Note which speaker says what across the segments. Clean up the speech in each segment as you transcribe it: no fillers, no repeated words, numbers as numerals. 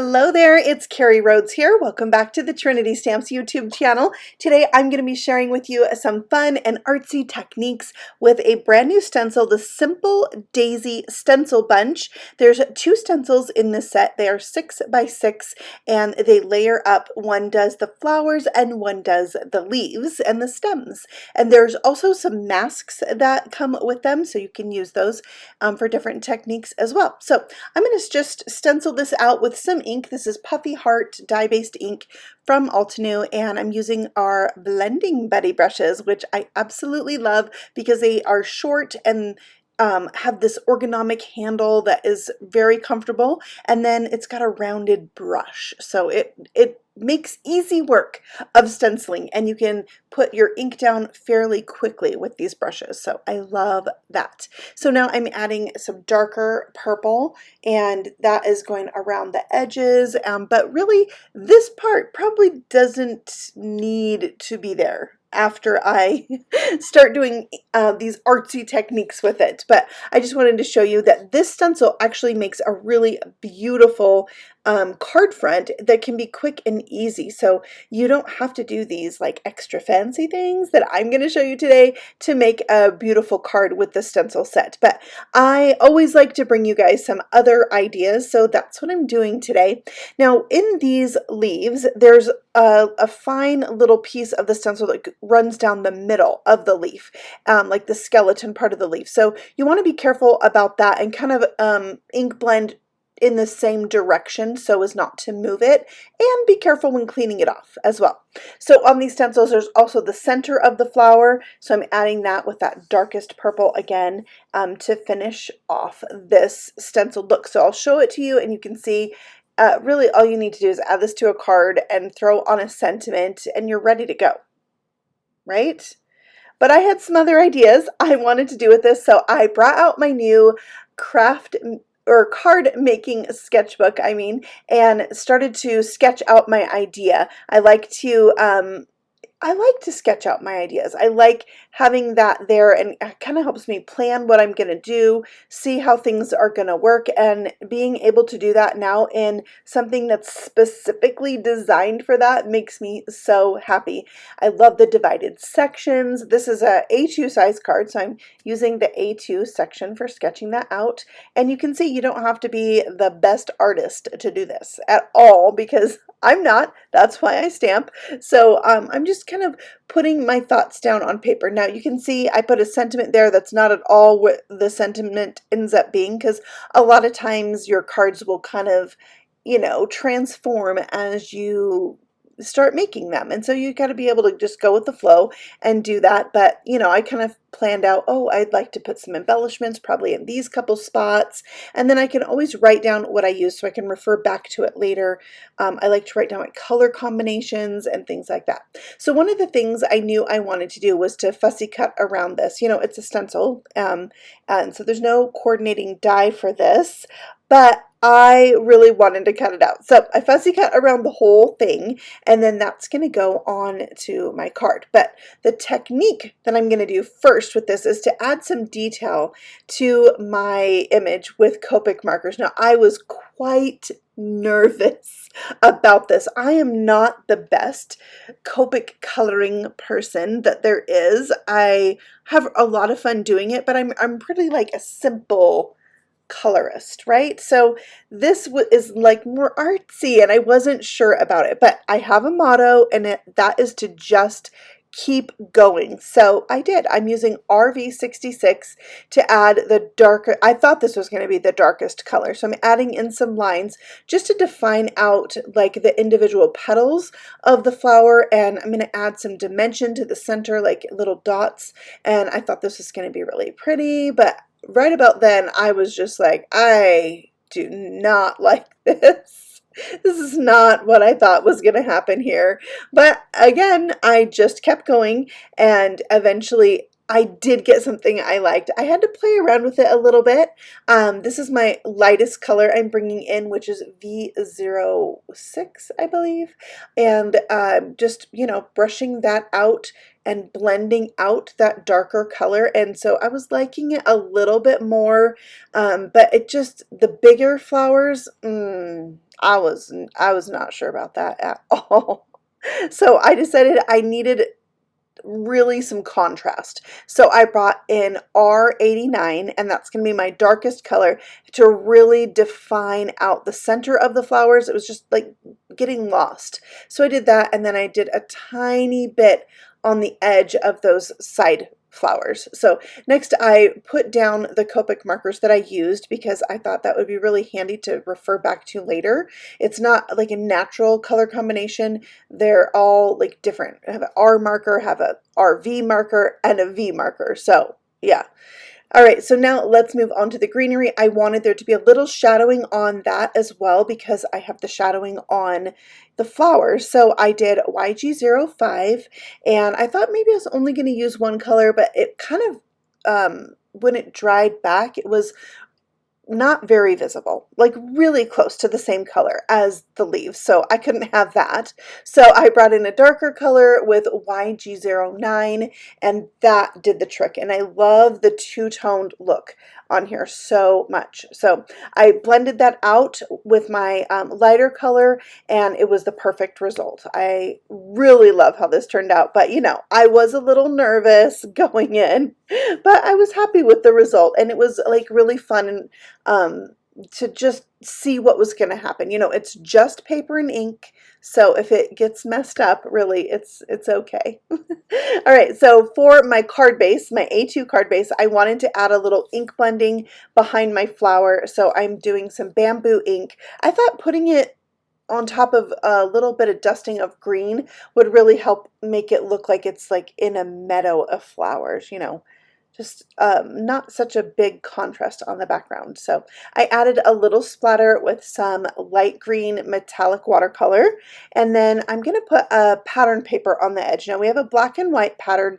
Speaker 1: Hello there, it's Carrie Rhodes here. Welcome back to the Trinity Stamps YouTube channel. Today I'm going to be sharing with you some fun and artsy techniques with a brand new stencil, the Simple Daisy Stencil Bunch. There's 2 stencils in this set. They are 6 by 6 and they layer up. One does the flowers and one does the leaves and the stems. And there's also some masks that come with them, so you can use those for different techniques as well. So I'm going to just stencil this out with some ink. This is Puffy Heart dye-based ink from Altenew, and I'm using our Blending Buddy brushes, which I absolutely love because they are short and have this ergonomic handle that is very comfortable, and then it's got a rounded brush, so it makes easy work of stenciling, and you can put your ink down fairly quickly with these brushes, so I love that. So now I'm adding some darker purple, and that is going around the edges, but really this part probably doesn't need to be there after I start doing these artsy techniques with it. But I just wanted to show you that this stencil actually makes a really beautiful card front that can be quick and easy. So you don't have to do these like extra fancy things that I'm going to show you today to make a beautiful card with the stencil set. But I always like to bring you guys some other ideas, so that's what I'm doing today. Now in these leaves, there's a fine little piece of the stencil that runs down the middle of the leaf, like the skeleton part of the leaf. So you want to be careful about that and kind of ink blend in the same direction so as not to move it, and be careful when cleaning it off as well. So on these stencils there's also the center of the flower, so I'm adding that with that darkest purple again to finish off this stencil look. So I'll show it to you and you can see really all you need to do is add this to a card and throw on a sentiment and you're ready to go, right? But I had some other ideas I wanted to do with this, so I brought out my new card making sketchbook, and started to sketch out my idea. I like to sketch out my ideas. I like having that there, and it kind of helps me plan what I'm going to do, see how things are going to work, and being able to do that now in something that's specifically designed for that makes me so happy. I love the divided sections. This is a A2 size card, so I'm using the A2 section for sketching that out. And you can see you don't have to be the best artist to do this at all, because I'm not. That's why I stamp. So I'm just kind of putting my thoughts down on paper. Now you can see I put a sentiment there. That's not at all what the sentiment ends up being, because a lot of times your cards will kind of, transform as you start making them, and so you got to be able to just go with the flow and do that. But I kind of planned out, oh, I'd like to put some embellishments probably in these couple spots, and then I can always write down what I use so I can refer back to it later. I like to write down my color combinations and things like that. So one of the things I knew I wanted to do was to fussy cut around this. It's a stencil, and so there's no coordinating die for this, but I really wanted to cut it out. So I fussy cut around the whole thing, and then that's going to go on to my card. But the technique that I'm going to do first with this is to add some detail to my image with Copic markers. Now I was quite nervous about this. I am not the best Copic coloring person that there is. I have a lot of fun doing it, but I'm pretty like a simple colorist, right? So this is like more artsy, and I wasn't sure about it, but I have a motto, and that is to just keep going. So I did. I'm using RV66 to add the darker. I thought this was going to be the darkest color, so I'm adding in some lines just to define out like the individual petals of the flower, and I'm going to add some dimension to the center, like little dots, and I thought this was going to be really pretty. But right about then I was just like, I do not like this. This is not what I thought was going to happen here. But again, I just kept going, and eventually I did get something I liked. I had to play around with it a little bit. This is my lightest color I'm bringing in, which is V06, I believe. And just, brushing that out and blending out that darker color. And so I was liking it a little bit more, but it just, the bigger flowers, I was not sure about that at all. So I decided I needed really some contrast. So I brought in R89, and that's going to be my darkest color to really define out the center of the flowers. It was just like getting lost. So I did that, and then I did a tiny bit on the edge of those side flowers. So next I put down the Copic markers that I used because I thought that would be really handy to refer back to later. It's not like a natural color combination. They're all like different. I have an R marker, have a RV marker, and a V marker. So yeah. All right, so now let's move on to the greenery. I wanted there to be a little shadowing on that as well because I have the shadowing on the flowers. So I did YG05, and I thought maybe I was only going to use one color, but it kind of, when it dried back, it was not very visible, like really close to the same color as the leaves, so I couldn't have that. So I brought in a darker color with YG09, and that did the trick, and I love the two-toned look on here so much. So I blended that out with my lighter color, and it was the perfect result. I really love how this turned out, but you know, I was a little nervous going in, but I was happy with the result, and it was like really fun and to just see what was going to happen. You know, it's just paper and ink, so if it gets messed up, really, it's okay. All right, so for my card base, my A2 card base, I wanted to add a little ink blending behind my flower, so I'm doing some bamboo ink. I thought putting it on top of a little bit of dusting of green would really help make it look like it's like in a meadow of flowers, you know. Just not such a big contrast on the background. So I added a little splatter with some light green metallic watercolor, and then I'm going to put a pattern paper on the edge. Now we have a black and white pattern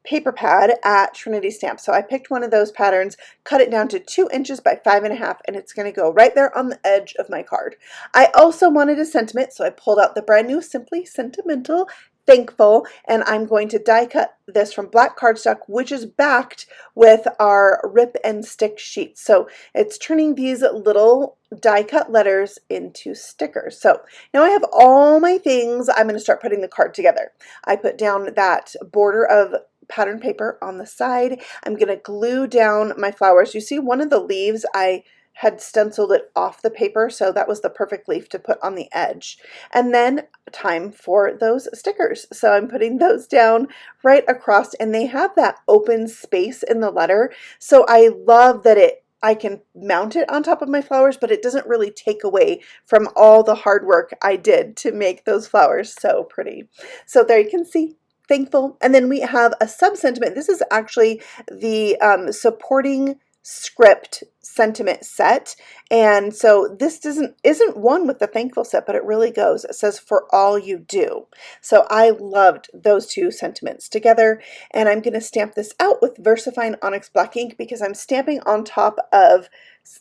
Speaker 1: paper pad at Trinity Stamp. So I picked one of those patterns, cut it down to 2 inches by 5.5, and it's going to go right there on the edge of my card. I also wanted a sentiment, so I pulled out the brand new Simply Sentimental Thankful, and I'm going to die cut this from black cardstock, which is backed with our rip and stick sheets. So it's turning these little die cut letters into stickers. So now I have all my things. I'm going to start putting the card together. I put down that border of pattern paper on the side. I'm going to glue down my flowers. You see one of the leaves, I had stenciled it off the paper, so that was the perfect leaf to put on the edge. And then time for those stickers. So I'm putting those down right across, and they have that open space in the letter. So I love that I can mount it on top of my flowers, but it doesn't really take away from all the hard work I did to make those flowers so pretty. So there you can see. Thankful. And then we have a sub-sentiment. This is actually the supporting script sentiment set, and so this isn't one with the thankful set, but it really goes. It says for all you do. So I loved those two sentiments together, and I'm going to stamp this out with VersaFine Onyx Black ink because I'm stamping on top of,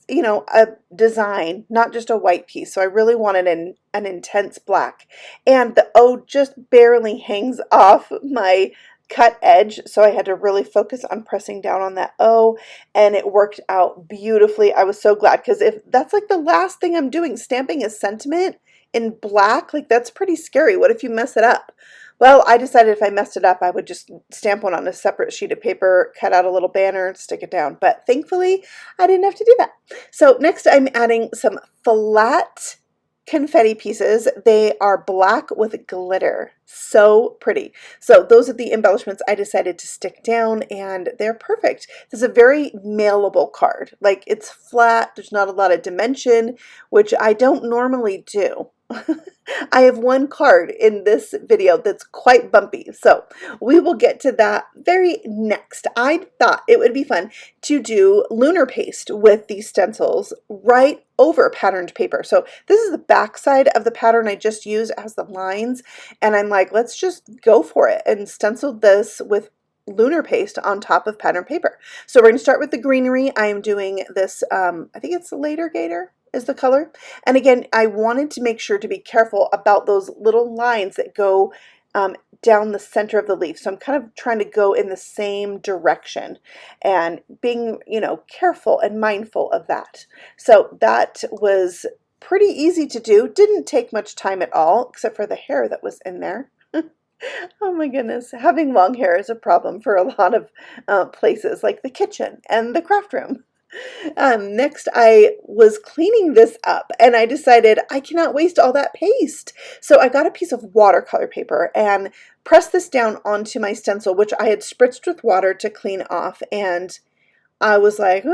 Speaker 1: you know, a design, not just a white piece. So I really wanted an intense black, and the O just barely hangs off my cut edge, so I had to really focus on pressing down on that O, and it worked out beautifully. I was so glad, because if that's like the last thing I'm doing, stamping a sentiment in black, like that's pretty scary. What if you mess it up? Well, I decided if I messed it up, I would just stamp one on a separate sheet of paper, cut out a little banner, and stick it down. But thankfully, I didn't have to do that. So next I'm adding some flat confetti pieces. They are black with glitter. So pretty. So those are the embellishments I decided to stick down, and they're perfect. This is a very mailable card. Like, it's flat, there's not a lot of dimension, which I don't normally do. I have one card in this video that's quite bumpy, so we will get to that very next. I thought it would be fun to do Lunar Paste with these stencils right over patterned paper. So this is the back side of the pattern I just used as the lines, and I'm like, let's just go for it and stencil this with Lunar Paste on top of pattern paper. So we're going to start with the greenery. I am doing this, I think it's Later Gator is the color. And again, I wanted to make sure to be careful about those little lines that go down the center of the leaf. So I'm kind of trying to go in the same direction and being, you know, careful and mindful of that. So that was Pretty easy to do. Didn't take much time at all, except for the hair that was in there. Oh my goodness, having long hair is a problem for a lot of places like the kitchen and the craft room. Next, I was cleaning this up and I decided I cannot waste all that paste. So I got a piece of watercolor paper and pressed this down onto my stencil, which I had spritzed with water to clean off. And I was like,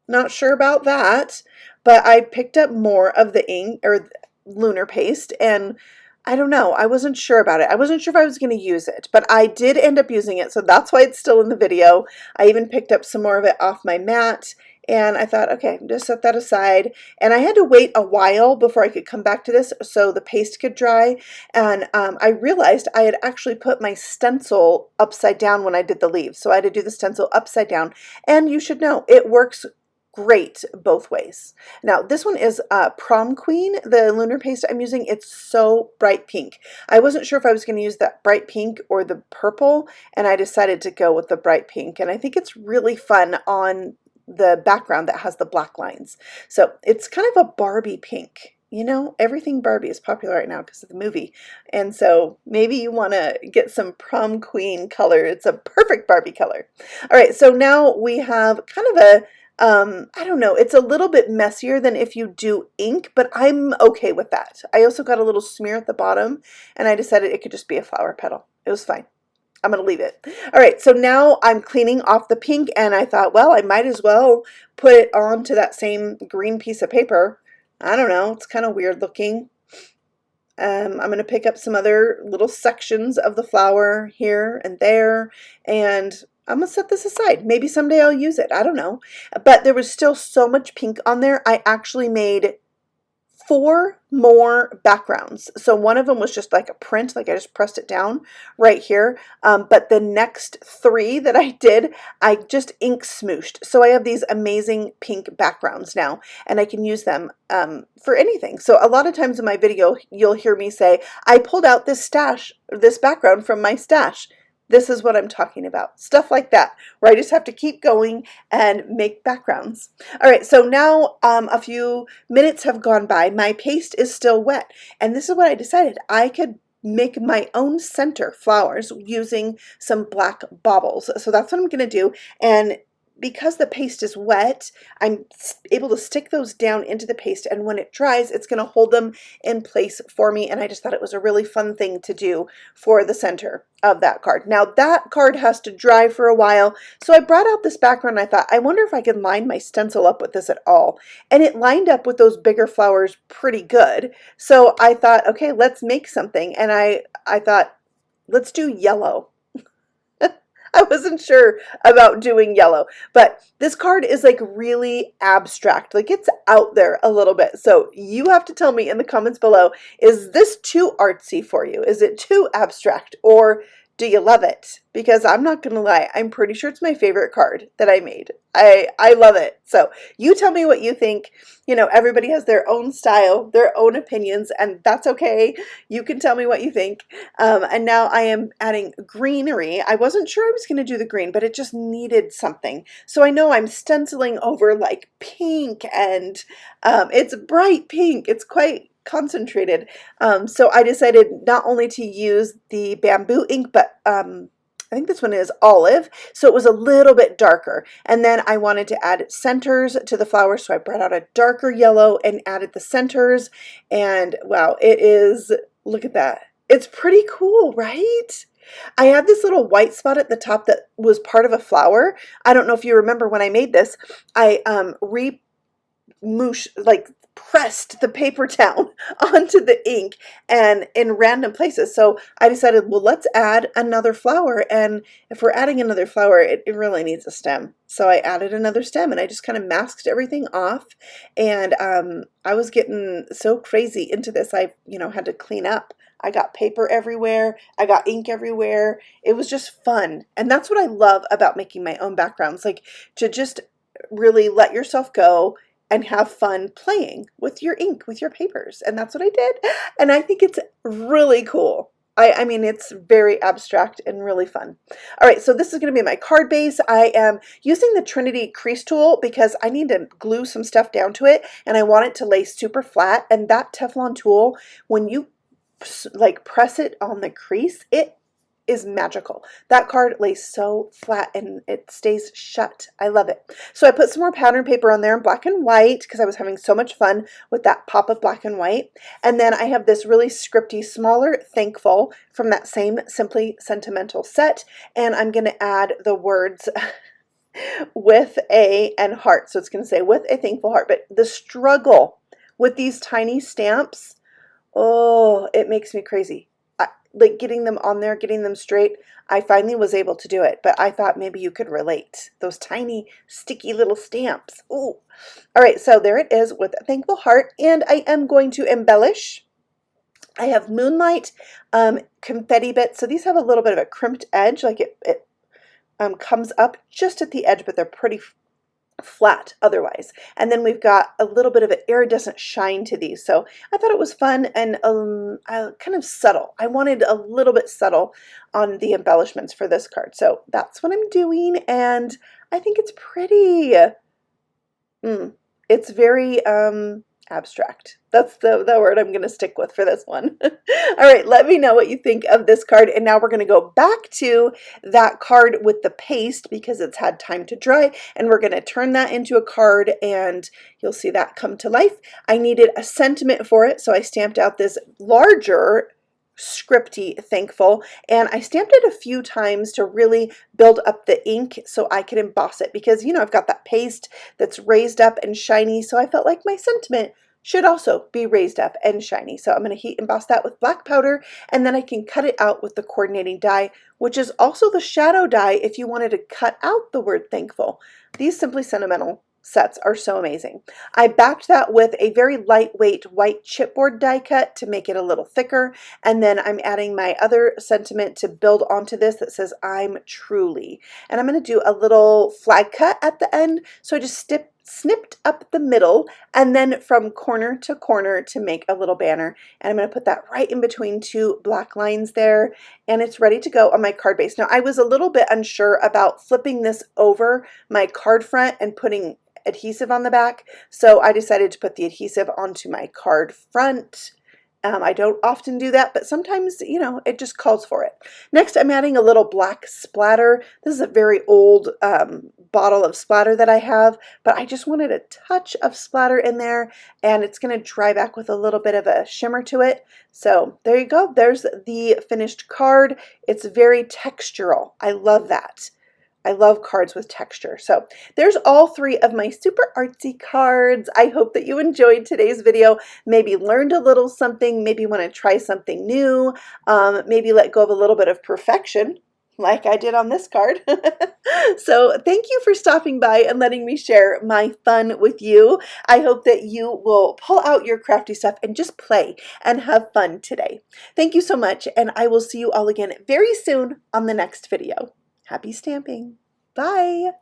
Speaker 1: not sure about that. But I picked up more of the ink or lunar paste, and I don't know. I wasn't sure about it. I wasn't sure if I was going to use it, but I did end up using it, so that's why it's still in the video. I even picked up some more of it off my mat, and I thought, okay, just set that aside. And I had to wait a while before I could come back to this so the paste could dry. And I realized I had actually put my stencil upside down when I did the leaves. So I had to do the stencil upside down. And you should know, it works great both ways. Now this one is Prom Queen, the lunar paste I'm using. It's so bright pink. I wasn't sure if I was going to use that bright pink or the purple, and I decided to go with the bright pink, and I think it's really fun on the background that has the black lines. So it's kind of a Barbie pink. You know, everything Barbie is popular right now because of the movie. And so maybe you want to get some Prom Queen color. It's a perfect Barbie color. All right, so now we have kind of a I don't know, it's a little bit messier than if you do ink, but I'm okay with that. I also got a little smear at the bottom, and I decided it could just be a flower petal. It was fine. I'm going to leave it. All right, so now I'm cleaning off the pink, and I thought, well, I might as well put it onto that same green piece of paper. I don't know, it's kind of weird looking. I'm going to pick up some other little sections of the flower here and there, and I'm going to set this aside. Maybe someday I'll use it. I don't know. But there was still so much pink on there. I actually made 4 more backgrounds. So one of them was just like a print, like I just pressed it down right here. But the next 3 that I did, I just ink smooshed. So I have these amazing pink backgrounds now, and I can use them for anything. So a lot of times in my video, you'll hear me say, I pulled out this background from my stash. This is what I'm talking about. Stuff like that, where I just have to keep going and make backgrounds. All right, so now a few minutes have gone by. My paste is still wet, and this is what I decided. I could make my own center flowers using some black baubles. So that's what I'm going to do. And because the paste is wet, I'm able to stick those down into the paste, and when it dries, it's going to hold them in place for me, and I just thought it was a really fun thing to do for the center of that card. Now that card has to dry for a while, so I brought out this background, and I thought, I wonder if I can line my stencil up with this at all, and it lined up with those bigger flowers pretty good. So I thought, okay, let's make something, and I thought, let's do yellow. I wasn't sure about doing yellow, but this card is like really abstract. Like it's out there a little bit. So you have to tell me in the comments below, is this too artsy for you? Is it too abstract, or do you love it? Because I'm not going to lie, I'm pretty sure it's my favorite card that I made. I love it. So you tell me what you think. You know, everybody has their own style, their own opinions, and that's okay. You can tell me what you think. And now I am adding greenery. I wasn't sure I was going to do the green, but it just needed something. So I know I'm stenciling over like pink, and it's bright pink. It's quite concentrated. So I decided not only to use the bamboo ink, but I think this one is olive, so it was a little bit darker. And then I wanted to add centers to the flower, so I brought out a darker yellow and added the centers. And wow, it is, look at that. It's pretty cool, right? I had this little white spot at the top that was part of a flower. I don't know if you remember when I made this, I pressed the paper down onto the ink and in random places. So I decided, well, let's add another flower. And if we're adding another flower, it really needs a stem. So I added another stem, and I just kind of masked everything off. And I was getting so crazy into this, I had to clean up. I got paper everywhere. I got ink everywhere. It was just fun. And that's what I love about making my own backgrounds, like to just really let yourself go and have fun playing with your ink, with your papers. And that's what I did. And I think it's really cool. I mean, it's very abstract and really fun. All right, so this is going to be my card base. I am using the Trinity crease tool because I need to glue some stuff down to it, and I want it to lay super flat. And that Teflon tool, when you like press it on the crease, it is magical. That card lays so flat and it stays shut. I love it. So I put some more pattern paper on there in black and white because I was having so much fun with that pop of black and white. And then I have this really scripty, smaller Thankful from that same Simply Sentimental set. And I'm going to add the words with a and heart. So it's going to say with a thankful heart. But the struggle with these tiny stamps, oh, it makes me crazy. Like getting them on there, getting them straight. I finally was able to do it, but I thought maybe you could relate. Those tiny, sticky little stamps. Ooh. All right, so there it is with a thankful heart, and I am going to embellish. I have Moonlight confetti bits. So these have a little bit of a crimped edge, like it comes up just at the edge, but they're pretty flat otherwise. And then we've got a little bit of an iridescent shine to these. So I thought it was fun and kind of subtle. I wanted a little bit subtle on the embellishments for this card. So that's what I'm doing, and I think it's pretty. It's very abstract. That's the word I'm going to stick with for this one. All right, let me know what you think of this card. And now we're going to go back to that card with the paste because it's had time to dry. And we're going to turn that into a card and you'll see that come to life. I needed a sentiment for it, so I stamped out this larger scripty Thankful, and I stamped it a few times to really build up the ink so I could emboss it because, you know, I've got that paste that's raised up and shiny, so I felt like my sentiment should also be raised up and shiny. So I'm going to heat emboss that with black powder, and then I can cut it out with the coordinating die, which is also the shadow die if you wanted to cut out the word Thankful. These Simply Sentimental sets are so amazing. I backed that with a very lightweight white chipboard die cut to make it a little thicker, and then I'm adding my other sentiment to build onto this that says I'm truly, and I'm going to do a little flag cut at the end, so I just snipped up the middle and then from corner to corner to make a little banner, and I'm going to put that right in between two black lines there, and it's ready to go on my card base. Now I was a little bit unsure about flipping this over my card front and putting adhesive on the back, so I decided to put the adhesive onto my card front. I don't often do that, but sometimes, you know, it just calls for it. Next, I'm adding a little black splatter. This is a very old bottle of splatter that I have, but I just wanted a touch of splatter in there, and it's going to dry back with a little bit of a shimmer to it. So there you go. There's the finished card. It's very textural. I love that. I love cards with texture. So there's all three of my super artsy cards. I hope that you enjoyed today's video, maybe learned a little something, maybe want to try something new, maybe let go of a little bit of perfection like I did on this card. So thank you for stopping by and letting me share my fun with you. I hope that you will pull out your crafty stuff and just play and have fun today. Thank you so much, and I will see you all again very soon on the next video. Happy stamping. Bye.